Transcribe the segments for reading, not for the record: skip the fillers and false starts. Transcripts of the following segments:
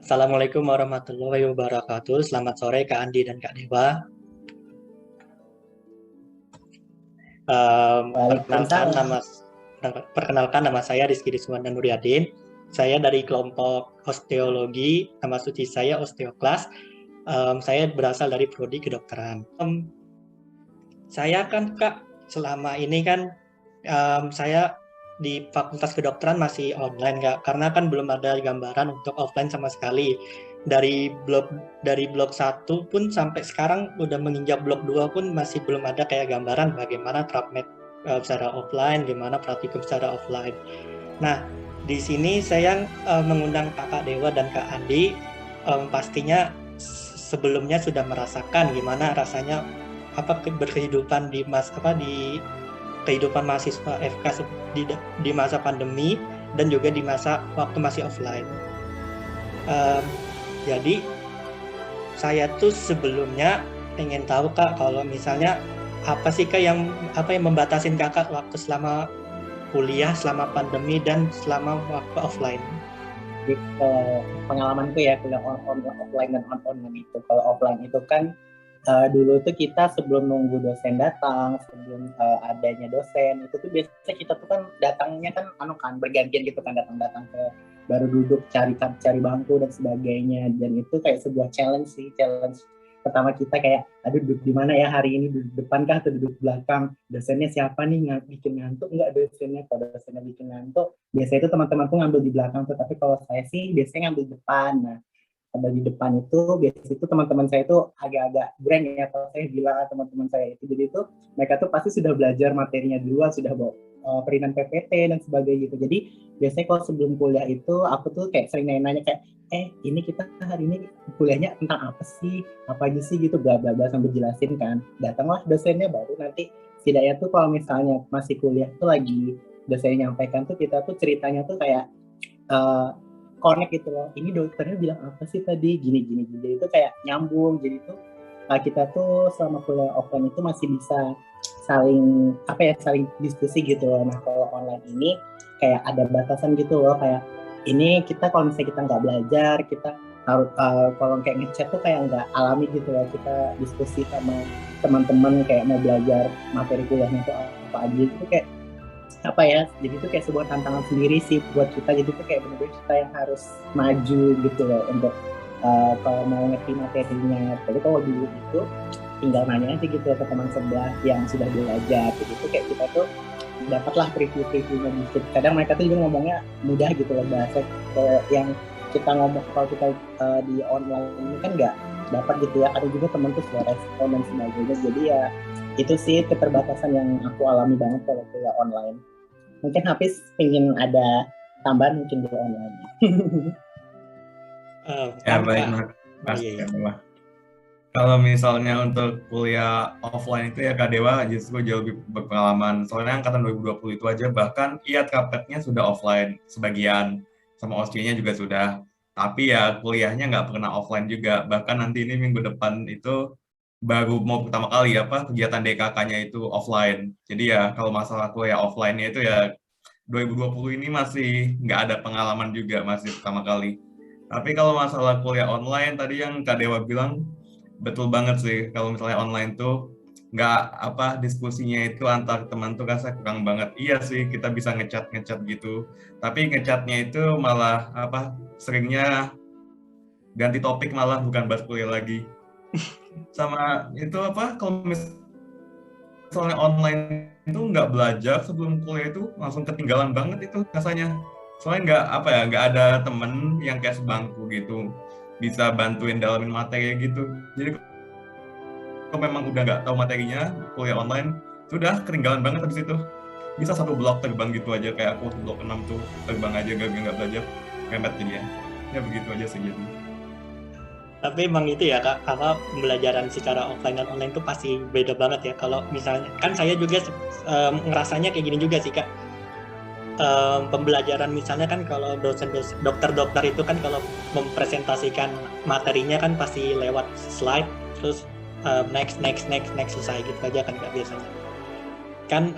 Assalamualaikum warahmatullahi wabarakatuh. Selamat sore Kak Andi dan Kak Dewa. Em, perkenalkan Waalaikumsalam. nama perkenalkan nama saya Rizky Diswanda Nuryadin. Saya dari kelompok osteologi. Nama suci saya Osteoklas. Saya berasal dari prodi kedokteran. Saya kan Kak selama ini kan saya di Fakultas Kedokteran masih online Kak, karena kan belum ada gambaran untuk offline sama sekali. Dari blog 1 pun sampai sekarang udah menginjak blog 2 pun masih belum ada kayak gambaran bagaimana prapmed secara offline, gimana praktikum secara offline. Nah, di sini saya mengundang Kakak Dewa dan Kak Andi, pastinya sebelumnya sudah merasakan gimana rasanya berkehidupan di kehidupan mahasiswa FK di masa pandemi dan juga di masa waktu masih offline. Um, jadi saya tuh sebelumnya pengen tahu Kak, kalau misalnya apa sih Kak yang membatasin Kakak waktu selama kuliah, selama pandemi dan selama waktu offline? Jadi pengalamanku ya kuliah offline dan online itu. Kalau offline itu kan dulu tuh kita sebelum nunggu dosen datang, sebelum adanya dosen, itu tuh biasanya kita tuh kan datangnya kan bergantian gitu kan, datang-datang ke baru duduk cari bangku dan sebagainya. Dan itu kayak sebuah challenge pertama kita kayak aduh duduk di mana ya hari ini, duduk depan kah atau duduk belakang, dosennya siapa nih, bikin ngantuk nggak dosennya. Kalau dosennya bikin ngantuk biasanya itu teman-teman tuh ngambil di belakang tuh, tapi kalau saya sih biasanya ngambil depan. Nah, ada di depan itu biasanya itu teman-teman saya itu agak-agak brand ya, kalau saya bilang teman-teman saya itu, jadi itu mereka tuh pasti sudah belajar materinya duluan, sudah bawa perinan PPT dan sebagainya gitu. Jadi biasanya kalau sebelum kuliah itu aku tuh kayak sering nanya-nanya kayak ini kita hari ini kuliahnya tentang apa sih, apa aja sih gitu, bla bla bla sambil jelasin kan. Datanglah dosennya, baru nanti setidaknya tuh kalau misalnya masih kuliah tuh lagi dosennya nyampaikan tuh kita tuh ceritanya tuh kayak uh, connect gitu loh. Ini dokternya bilang apa sih tadi, gini gini gini. Jadi itu kayak nyambung. Jadi itu kita tuh selama kuliah offline itu masih bisa saling diskusi gitu loh. Nah kalau online ini kayak ada batasan gitu loh, kayak ini kita kalau misalnya kita nggak belajar, kita harus kalau kayak ngechat tuh kayak nggak alami gitu loh. Kita diskusi sama teman-teman kayak mau belajar materi kuliahnya itu apa aja, itu kayak apa ya, jadi itu kayak sebuah tantangan sendiri sih buat kita. Jadi itu kayak benar-benar kita yang harus maju gitu loh untuk kalau mau ngerti materinya. Tapi kalau dulu itu tinggal nanya aja gitu ke teman sebelah yang sudah belajar. Jadi itu kayak kita tuh dapatlah preview-previewnya dikit. Kadang mereka tuh juga ngomongnya mudah gitu loh, bahasa yang kita ngomong kalau kita di online ini kan nggak dapat gitu ya. Ada juga teman tuh sudah respon dan sebagainya. Jadi ya itu sih keterbatasan yang aku alami banget kalau kuliah online. Mungkin Hafiz ingin ada tambahan mungkin di online. Ya Kan baik Kak, Mas iya, iya. Dewa. Kalau misalnya untuk kuliah offline itu ya Kak Dewa justru jauh lebih berpengalaman. Soalnya angkatan 2020 itu aja bahkan kapetnya sudah offline sebagian, sama OSCE-nya juga sudah. Tapi ya kuliahnya nggak pernah offline juga. Bahkan nanti ini minggu depan itu baru mau pertama kali kegiatan DKK-nya itu offline. Jadi ya kalau masalah kuliah offline-nya itu ya 2020 ini masih nggak ada pengalaman juga, masih pertama kali. Tapi kalau masalah kuliah online tadi yang Kak Dewa bilang betul banget sih. Kalau misalnya online tuh nggak diskusinya itu antar teman tuh rasa kurang banget. Iya sih kita bisa ngechat gitu. Tapi ngechatnya itu malah seringnya ganti topik, malah bukan bahas kuliah lagi. Sama itu kalau misalnya online itu nggak belajar sebelum kuliah itu langsung ketinggalan banget itu rasanya. Soalnya nggak ada temen yang kayak sebangku gitu bisa bantuin dalamin materi gitu. Jadi kalau memang udah nggak tahu materinya, kuliah online sudah ketinggalan banget habis itu. Bisa satu blok terbang gitu aja, kayak aku blok 6 tuh terbang aja nggak belajar, remet jadinya. Ya begitu aja sih jadi. Tapi emang itu ya Kak, karena pembelajaran secara offline dan online itu pasti beda banget ya. Kalau misalnya, kan saya juga ngerasanya kayak gini juga sih Kak. Pembelajaran misalnya kan kalau dosen-dosen dokter-dokter itu kan kalau mempresentasikan materinya kan pasti lewat slide, terus next selesai gitu aja kan Kak biasanya. Kan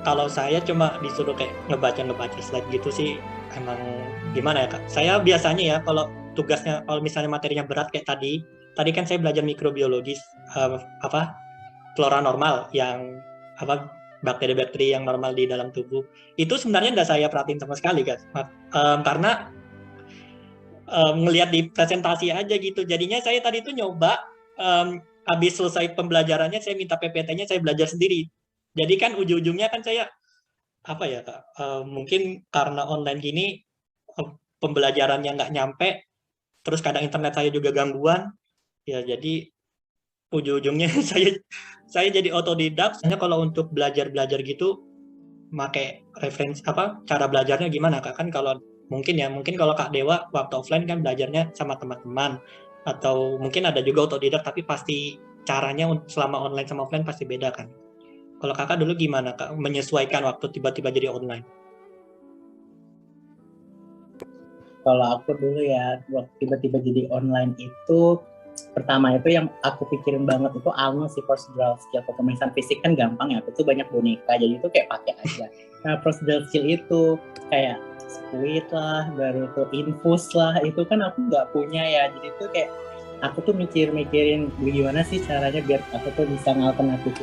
kalau saya cuma disuruh kayak ngebaca slide gitu sih, emang gimana ya Kak. Saya biasanya ya kalau tugasnya kalau misalnya materinya berat kayak tadi kan saya belajar mikrobiologis, flora normal yang bakteri-bakteri yang normal di dalam tubuh. Itu sebenarnya nggak saya perhatiin sama sekali guys, karena ngelihat di presentasi aja gitu. Jadinya saya tadi tuh nyoba, habis selesai pembelajarannya saya minta PPT-nya saya belajar sendiri. Jadi kan ujung-ujungnya kan saya Kak, mungkin karena online gini pembelajarannya nggak nyampe, terus kadang internet saya juga gangguan, ya jadi ujung-ujungnya saya jadi otodidak. Soalnya kalau untuk belajar gitu pakai referensi cara belajarnya gimana Kak? Kan kalau mungkin kalau Kak Dewa waktu offline kan belajarnya sama teman-teman, atau mungkin ada juga otodidak, tapi pasti caranya selama online sama offline pasti beda kan. Kalau Kakak dulu gimana Kak menyesuaikan waktu tiba-tiba jadi online? Kalau aku dulu ya, waktu tiba-tiba jadi online itu, pertama itu yang aku pikirin banget itu sih procedural skill. Kalau pemeriksaan fisik kan gampang ya, aku tuh banyak boneka, jadi itu kayak pakai aja. Nah procedural skill itu kayak squid lah, baru tuh infus lah, itu kan aku nggak punya ya, jadi tuh kayak aku tuh mikirin gimana sih caranya biar aku tuh bisa ngalternatif.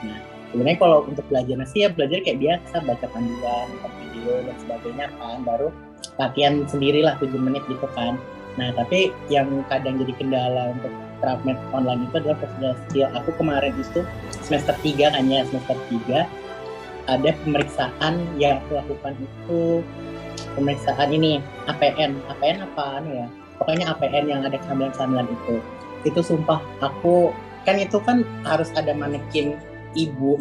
Nah sebenarnya kalau untuk belajarnya sih ya belajar kayak biasa, baca panduan, nonton video dan sebagainya kan, baru latihan sendirilah 7 menit gitu kan. Nah tapi yang kadang jadi kendala untuk TRAPMED online itu adalah procedural skill. Aku kemarin itu semester 3 kan ya, semester 3 ada pemeriksaan yang aku lakukan itu pemeriksaan ini APN apaan ya, pokoknya APN yang ada kehamilan itu sumpah aku kan, itu kan harus ada manekin ibu,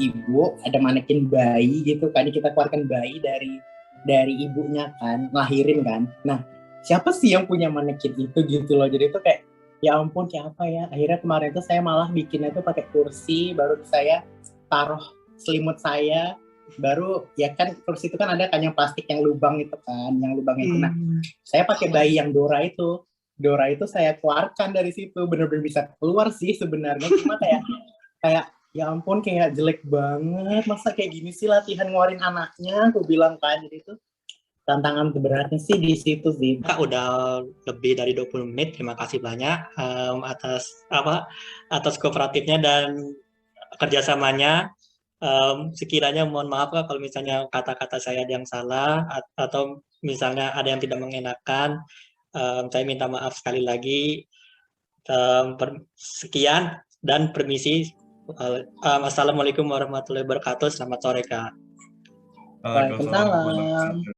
ada manekin bayi gitu kan, kita keluarkan bayi dari ibunya kan, lahirin kan. Nah siapa sih yang punya manekin itu gitu loh, jadi itu kayak ya ampun kayak apa ya. Akhirnya kemarin itu saya malah bikinnya tuh pakai kursi, baru saya taruh selimut saya, baru ya kan kursi itu kan ada kan yang plastik yang lubang itu kan, yang lubangnya itu. Nah saya pakai bayi yang Dora itu saya keluarkan dari situ, bener-bener bisa keluar sih sebenarnya, cuma kayak ya ampun kayak jelek banget, masa kayak gini sih latihan ngeluarin anaknya, aku bilang kan. Jadi itu tantangan beratnya sih di situ sih. Kak udah lebih dari 20 menit, terima kasih banyak atas kooperatifnya dan kerjasamanya. Sekiranya mohon maaf Kak kalau misalnya kata-kata saya ada yang salah atau misalnya ada yang tidak mengenakan, saya minta maaf sekali lagi. Sekian dan permisi. Assalamualaikum warahmatullahi wabarakatuh. Selamat sore Kak. Waalaikumsalam.